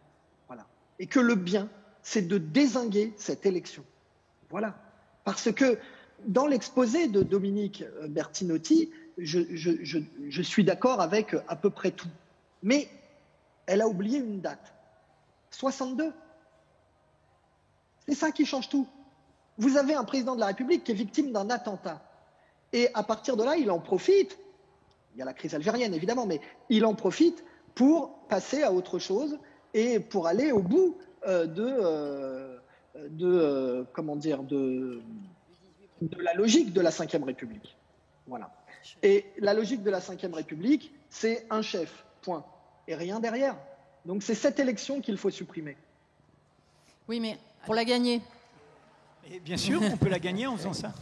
Voilà. Et que le bien, c'est de dézinguer cette élection. Voilà. Parce que dans l'exposé de Dominique Bertinotti, je suis d'accord avec à peu près tout. Mais elle a oublié une date. 62. C'est ça qui change tout. Vous avez un président de la République qui est victime d'un attentat. Et à partir de là, il en profite. Il y a la crise algérienne, évidemment, mais il en profite pour passer à autre chose et pour aller au bout de la logique de la Ve République. Voilà. Et la logique de la Ve République, c'est un chef, point. Et rien derrière. Donc c'est cette élection qu'il faut supprimer. Oui, mais pour la gagner. Et bien sûr, on peut la gagner en faisant ça.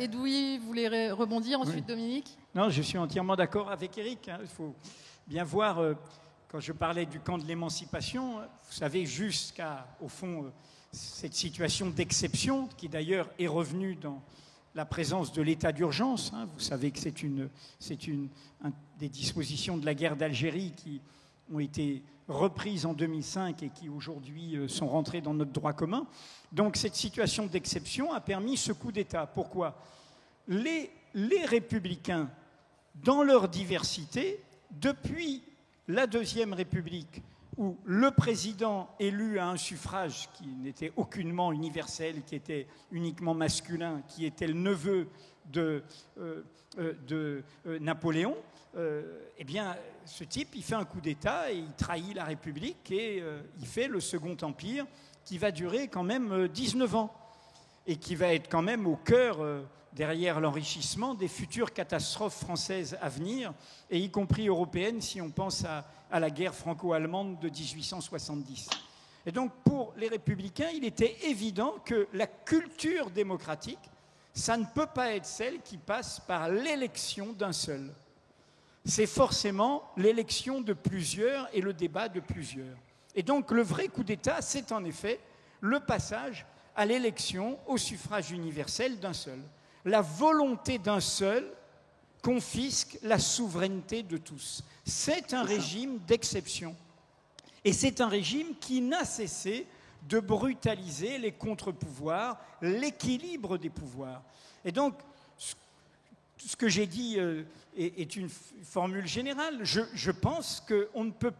Edoui, vous voulez rebondir ensuite, oui. Dominique ? Non, je suis entièrement d'accord avec Éric. Il faut bien voir, quand je parlais du camp de l'émancipation, vous savez, jusqu'à, au fond, cette situation d'exception, qui d'ailleurs est revenue dans la présence de l'état d'urgence. Vous savez que c'est une des dispositions de la guerre d'Algérie qui ont été reprises en 2005 et qui aujourd'hui sont rentrées dans notre droit commun. Donc cette situation d'exception a permis ce coup d'État. Pourquoi ? Les républicains, dans leur diversité, depuis la Deuxième République, où le président élu à un suffrage qui n'était aucunement universel, qui était uniquement masculin, qui était le neveu de Napoléon, eh bien, ce type, il fait un coup d'État et il trahit la République et il fait le Second Empire qui va durer quand même 19 ans et qui va être quand même au cœur, derrière l'enrichissement, des futures catastrophes françaises à venir, et y compris européennes si on pense à la guerre franco-allemande de 1870. Et donc, pour les Républicains, il était évident que la culture démocratique, ça ne peut pas être celle qui passe par l'élection d'un seul. C'est forcément l'élection de plusieurs et le débat de plusieurs. Et donc, le vrai coup d'État, c'est en effet le passage à l'élection au suffrage universel d'un seul. La volonté d'un seul confisque la souveraineté de tous. C'est un régime d'exception. Et c'est un régime qui n'a cessé de brutaliser les contre-pouvoirs, l'équilibre des pouvoirs. Et donc, ce que j'ai dit est une formule générale. Je pense qu'on ne peut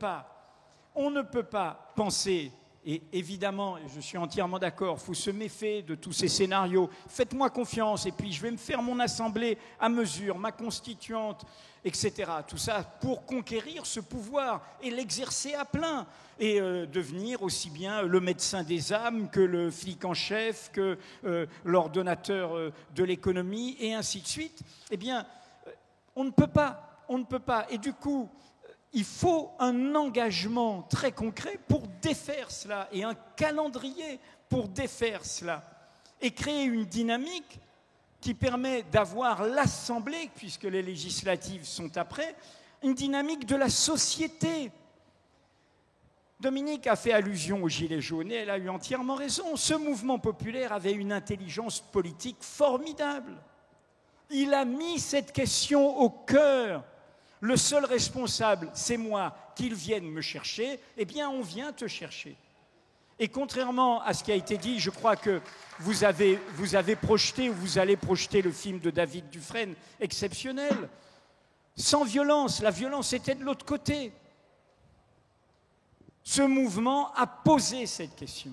pas penser, et évidemment, je suis entièrement d'accord, il faut se méfier de tous ces scénarios. Faites-moi confiance, et puis je vais me faire mon assemblée à mesure, ma constituante, etc. Tout ça pour conquérir ce pouvoir et l'exercer à plein, et devenir aussi bien le médecin des âmes que le flic en chef, que l'ordonnateur de l'économie, et ainsi de suite. Eh bien, on ne peut pas. Et du coup, il faut un engagement très concret pour défaire cela et un calendrier pour défaire cela et créer une dynamique qui permet d'avoir l'Assemblée, puisque les législatives sont après, une dynamique de la société. Dominique a fait allusion aux Gilets jaunes et elle a eu entièrement raison. Ce mouvement populaire avait une intelligence politique formidable. Il a mis cette question au cœur. Le seul responsable, c'est moi, qu'ils viennent me chercher. Eh bien, on vient te chercher. Et contrairement à ce qui a été dit, je crois que vous avez projeté ou vous allez projeter le film de David Dufresne, exceptionnel. Sans violence, la violence était de l'autre côté. Ce mouvement a posé cette question.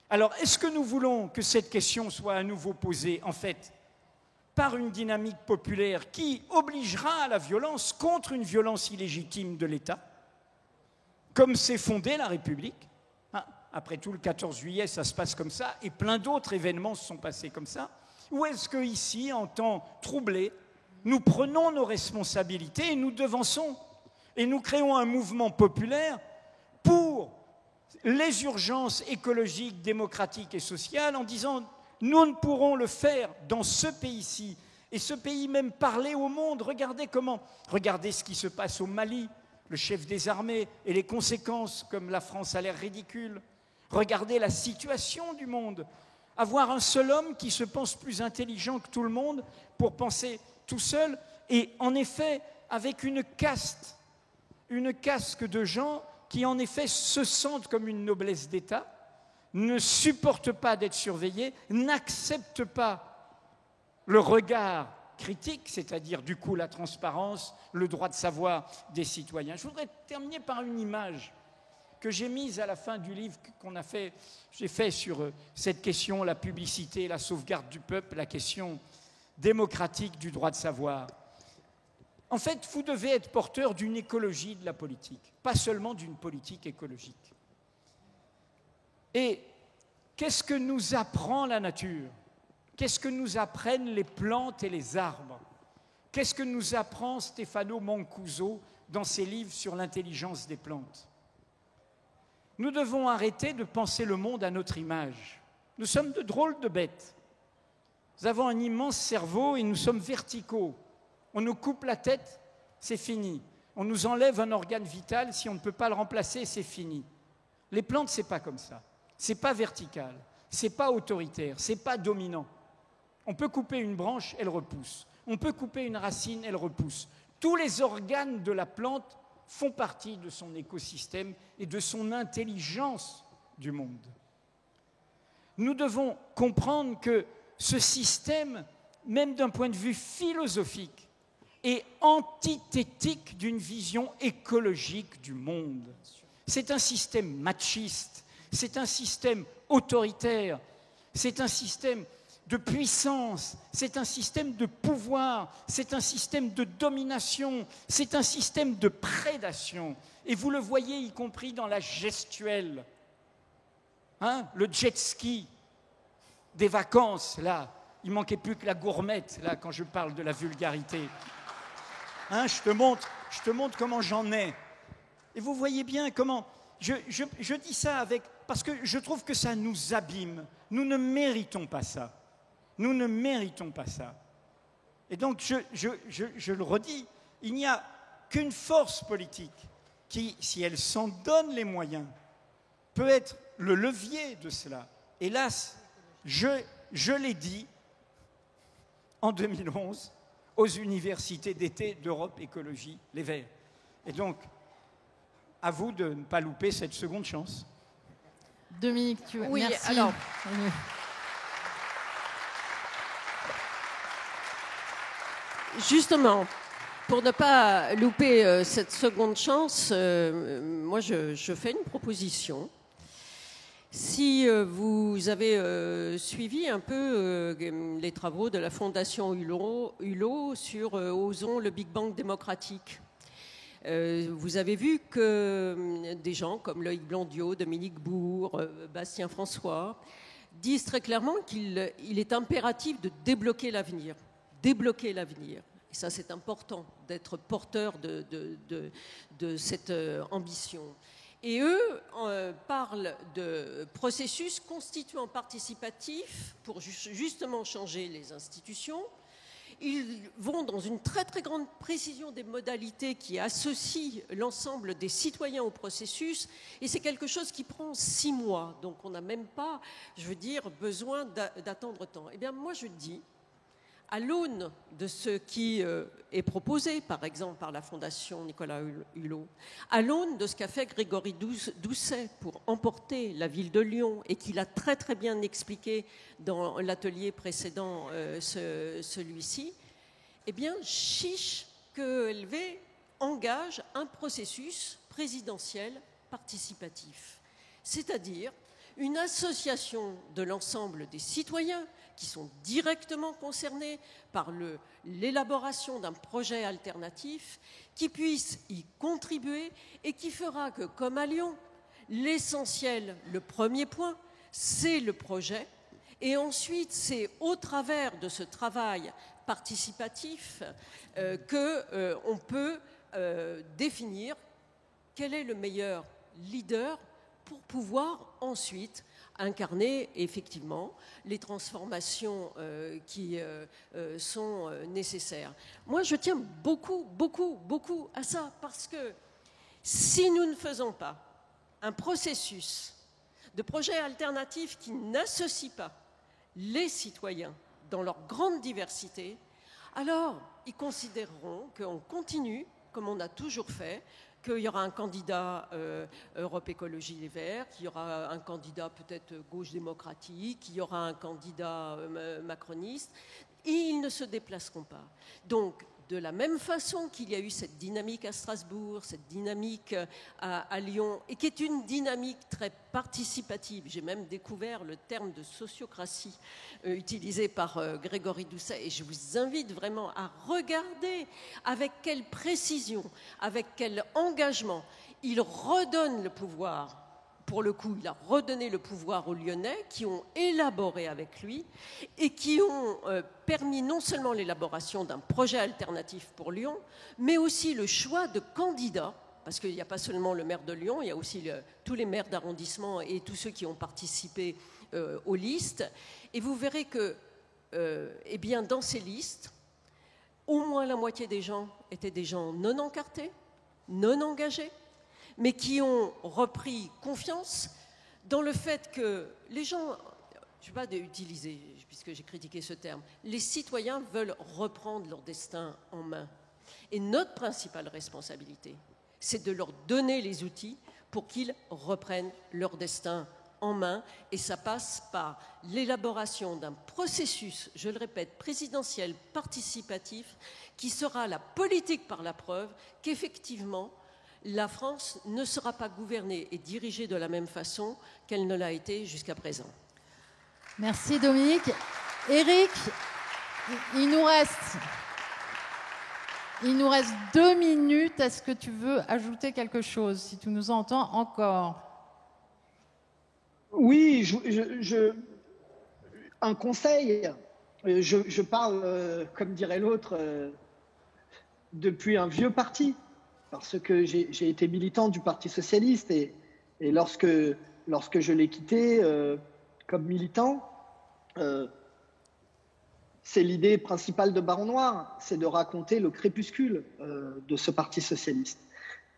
Alors, est-ce que nous voulons que cette question soit à nouveau posée, en fait, par une dynamique populaire qui obligera à la violence contre une violence illégitime de l'État, comme s'est fondée la République? Après tout, le 14 juillet, ça se passe comme ça, et plein d'autres événements se sont passés comme ça. Ou est-ce qu'ici, en temps troublé, nous prenons nos responsabilités et nous devançons, et nous créons un mouvement populaire pour les urgences écologiques, démocratiques et sociales, en disant « nous ne pourrons le faire dans ce pays-ci ». Et ce pays même parler au monde. Regardez ce qui se passe au Mali, le chef des armées, et les conséquences, comme la France a l'air ridicule. Regardez la situation du monde. Avoir un seul homme qui se pense plus intelligent que tout le monde pour penser tout seul, et en effet, avec une caste de gens qui en effet se sentent comme une noblesse d'État, ne supportent pas d'être surveillés, n'acceptent pas le regard critique, c'est-à-dire du coup la transparence, le droit de savoir des citoyens. Je voudrais terminer par une image que j'ai mise à la fin du livre j'ai fait sur cette question, la publicité, la sauvegarde du peuple, la question démocratique du droit de savoir. En fait, vous devez être porteur d'une écologie de la politique, pas seulement d'une politique écologique. Et qu'est-ce que nous apprend la nature? Qu'est-ce que nous apprennent les plantes et les arbres? Qu'est-ce que nous apprend Stefano Mancuso dans ses livres sur l'intelligence des plantes? Nous devons arrêter de penser le monde à notre image. Nous sommes de drôles de bêtes. Nous avons un immense cerveau et nous sommes verticaux. On nous coupe la tête, c'est fini. On nous enlève un organe vital, si on ne peut pas le remplacer, c'est fini. Les plantes, ce n'est pas comme ça. Ce n'est pas vertical, ce n'est pas autoritaire, ce n'est pas dominant. On peut couper une branche, elle repousse. On peut couper une racine, elle repousse. Tous les organes de la plante font partie de son écosystème et de son intelligence du monde. Nous devons comprendre que ce système, même d'un point de vue philosophique, est antithétique d'une vision écologique du monde. C'est un système machiste, c'est un système autoritaire, c'est un système de puissance, c'est un système de pouvoir, c'est un système de domination, c'est un système de prédation. Et vous le voyez, y compris dans la gestuelle. Le jet ski des vacances, là, il ne manquait plus que la gourmette, là, quand je parle de la vulgarité. Je te montre comment j'en ai. Et vous voyez bien comment... Je dis ça parce que je trouve que ça nous abîme. Nous ne méritons pas ça. Nous ne méritons pas ça. Et donc, je le redis, il n'y a qu'une force politique qui, si elle s'en donne les moyens, peut être le levier de cela. Hélas, je l'ai dit en 2011 aux universités d'été d'Europe Écologie Les Verts. Et donc, à vous de ne pas louper cette seconde chance. Dominique, oui, merci. Alors, justement, pour ne pas louper cette seconde chance, moi je fais une proposition. Si vous avez suivi un peu les travaux de la Fondation Hulot sur Osons le Big Bang démocratique, vous avez vu que des gens comme Loïc Blondiot, Dominique Bourg, Bastien François disent très clairement qu'il est impératif de débloquer l'avenir. Débloquer l'avenir. Et ça, c'est important d'être porteur de cette ambition. Et eux parlent de processus constituant participatif pour justement changer les institutions. Ils vont dans une très très grande précision des modalités qui associent l'ensemble des citoyens au processus, et c'est quelque chose qui prend 6 mois. Donc on n'a même pas, je veux dire, besoin d'attendre tant. Eh bien moi je dis, à l'aune de ce qui est proposé, par exemple, par la Fondation Nicolas Hulot, à l'aune de ce qu'a fait Grégory Doucet pour emporter la ville de Lyon, et qu'il a très très bien expliqué dans l'atelier précédent, celui-ci, eh bien, chiche que LV engage un processus présidentiel participatif, c'est-à-dire une association de l'ensemble des citoyens qui sont directement concernés par l'élaboration d'un projet alternatif, qui puissent y contribuer et qui fera que, comme à Lyon, l'essentiel, le premier point, c'est le projet. Et ensuite, c'est au travers de ce travail participatif qu'on peut définir quel est le meilleur leader pour pouvoir ensuite incarner effectivement les transformations qui sont nécessaires. Moi, je tiens beaucoup, beaucoup, beaucoup à ça, parce que si nous ne faisons pas un processus de projet alternatif qui n'associe pas les citoyens dans leur grande diversité, alors ils considéreront qu'on continue, comme on a toujours fait, qu'il y aura un candidat Europe Écologie Les Verts, qu'il y aura un candidat peut-être gauche démocratique, qu'il y aura un candidat macroniste, et ils ne se déplaceront pas. Donc, de la même façon qu'il y a eu cette dynamique à Strasbourg, cette dynamique à Lyon, et qui est une dynamique très participative. J'ai même découvert le terme de sociocratie utilisé par Grégory Doucet, et je vous invite vraiment à regarder avec quelle précision, avec quel engagement il redonne le pouvoir. Pour le coup, il a redonné le pouvoir aux Lyonnais qui ont élaboré avec lui et qui ont permis non seulement l'élaboration d'un projet alternatif pour Lyon, mais aussi le choix de candidats, parce qu'il n'y a pas seulement le maire de Lyon, il y a aussi tous les maires d'arrondissement et tous ceux qui ont participé aux listes. Et vous verrez que, eh bien, dans ces listes, au moins la moitié des gens étaient des gens non encartés, non engagés, mais qui ont repris confiance dans le fait que les gens, je ne vais pas utiliser, puisque j'ai critiqué ce terme, les citoyens veulent reprendre leur destin en main. Et notre principale responsabilité, c'est de leur donner les outils pour qu'ils reprennent leur destin en main. Et ça passe par l'élaboration d'un processus, je le répète, présidentiel participatif, qui sera la politique par la preuve qu'effectivement, la France ne sera pas gouvernée et dirigée de la même façon qu'elle ne l'a été jusqu'à présent. Merci Dominique. Éric, il nous reste 2 minutes. Est-ce que tu veux ajouter quelque chose, si tu nous entends encore? Oui, un conseil. Je parle, comme dirait l'autre, depuis un vieux parti, parce que j'ai été militant du Parti socialiste, et lorsque je l'ai quitté comme militant, c'est l'idée principale de Baron Noir, c'est de raconter le crépuscule de ce Parti socialiste.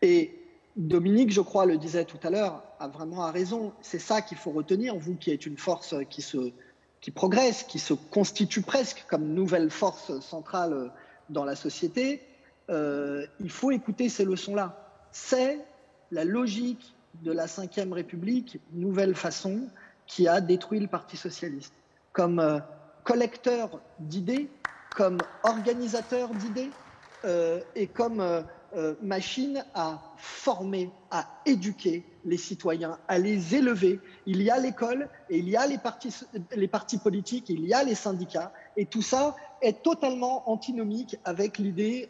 Et Dominique, je crois, le disait tout à l'heure, a vraiment raison. C'est ça qu'il faut retenir, vous qui êtes une force qui progresse, qui se constitue presque comme nouvelle force centrale dans la société. Il faut écouter ces leçons-là. C'est la logique de la Ve République, nouvelle façon, qui a détruit le Parti socialiste. Comme collecteur d'idées, comme organisateur d'idées et comme machine à former, à éduquer les citoyens, à les élever. Il y a l'école et il y a les partis politiques, il y a les syndicats, et tout ça est totalement antinomique avec l'idée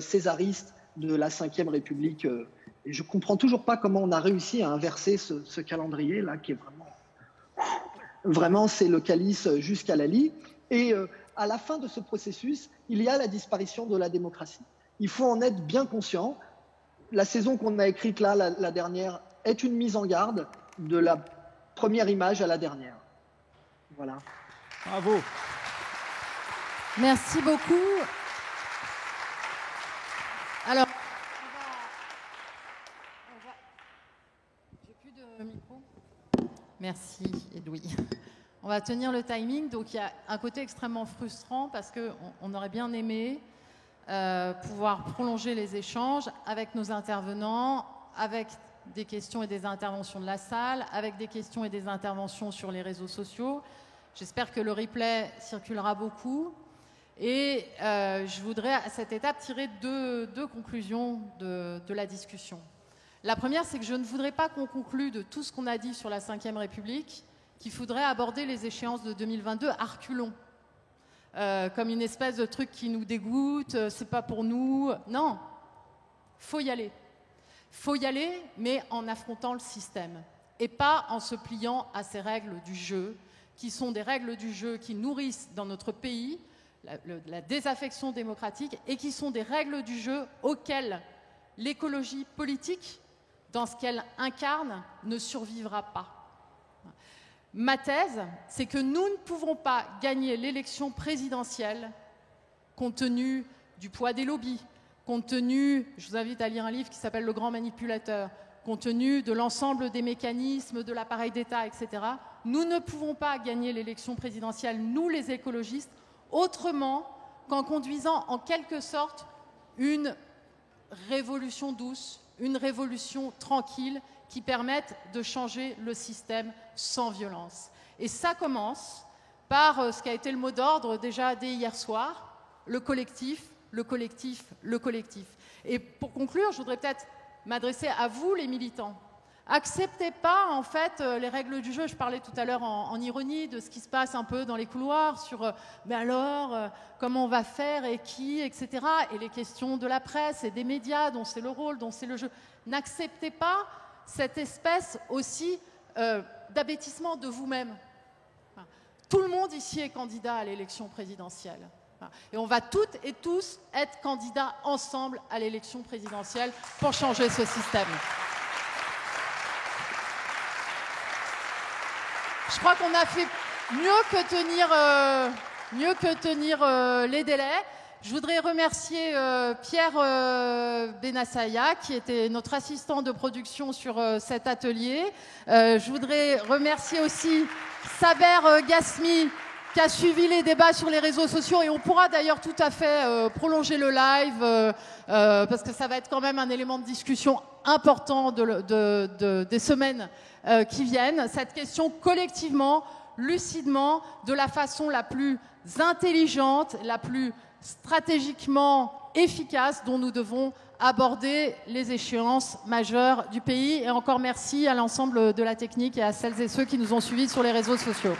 césariste de la Ve République. Et je ne comprends toujours pas comment on a réussi à inverser ce calendrier-là, qui est vraiment, c'est le calice jusqu'à la lie. Et à la fin de ce processus, il y a la disparition de la démocratie. Il faut en être bien conscient. La saison qu'on a écrite là, la dernière, est une mise en garde de la première image à la dernière. Voilà. Bravo. Merci beaucoup. Alors, j'ai plus de micro. Merci, Edoui. On va tenir le timing. Donc, il y a un côté extrêmement frustrant parce qu'on aurait bien aimé pouvoir prolonger les échanges avec nos intervenants, avec des questions et des interventions de la salle, avec des questions et des interventions sur les réseaux sociaux. J'espère que le replay circulera beaucoup. Et je voudrais, à cette étape, tirer deux conclusions de la discussion. La première, c'est que je ne voudrais pas qu'on conclue de tout ce qu'on a dit sur la Ve République qu'il faudrait aborder les échéances de 2022 à reculons. Comme une espèce de truc qui nous dégoûte, c'est pas pour nous. Non, faut y aller. Faut y aller, mais en affrontant le système et pas en se pliant à ces règles du jeu, qui sont des règles du jeu qui nourrissent dans notre pays la désaffection démocratique et qui sont des règles du jeu auxquelles l'écologie politique, dans ce qu'elle incarne, ne survivra pas. Ma thèse, c'est que nous ne pouvons pas gagner l'élection présidentielle compte tenu du poids des lobbies, compte tenu, je vous invite à lire un livre qui s'appelle « Le grand manipulateur », compte tenu de l'ensemble des mécanismes, de l'appareil d'État, etc. Nous ne pouvons pas gagner l'élection présidentielle, nous les écologistes, autrement qu'en conduisant en quelque sorte une révolution douce, une révolution tranquille qui permette de changer le système sans violence. Et ça commence par ce qui a été le mot d'ordre déjà dès hier soir, le collectif, le collectif, le collectif. Et pour conclure, je voudrais peut-être m'adresser à vous, les militants. Acceptez pas, en fait, les règles du jeu. Je parlais tout à l'heure en ironie de ce qui se passe un peu dans les couloirs sur mais alors, comment on va faire et qui, etc. Et les questions de la presse et des médias dont c'est le rôle, dont c'est le jeu. N'acceptez pas cette espèce aussi d'abêtissement de vous-même. Tout le monde ici est candidat à l'élection présidentielle. Et on va toutes et tous être candidats ensemble à l'élection présidentielle pour changer ce système. Je crois qu'on a fait mieux que tenir les délais. Je voudrais remercier Pierre Benassaya, qui était notre assistant de production sur cet atelier. Je voudrais remercier aussi Saber Gasmi, qui a suivi les débats sur les réseaux sociaux. Et on pourra d'ailleurs tout à fait prolonger le live, parce que ça va être quand même un élément de discussion important des semaines qui viennent. Cette question collectivement, lucidement, de la façon la plus intelligente, la plus stratégiquement efficace dont nous devons aborder les échéances majeures du pays. Et encore merci à l'ensemble de la technique et à celles et ceux qui nous ont suivis sur les réseaux sociaux.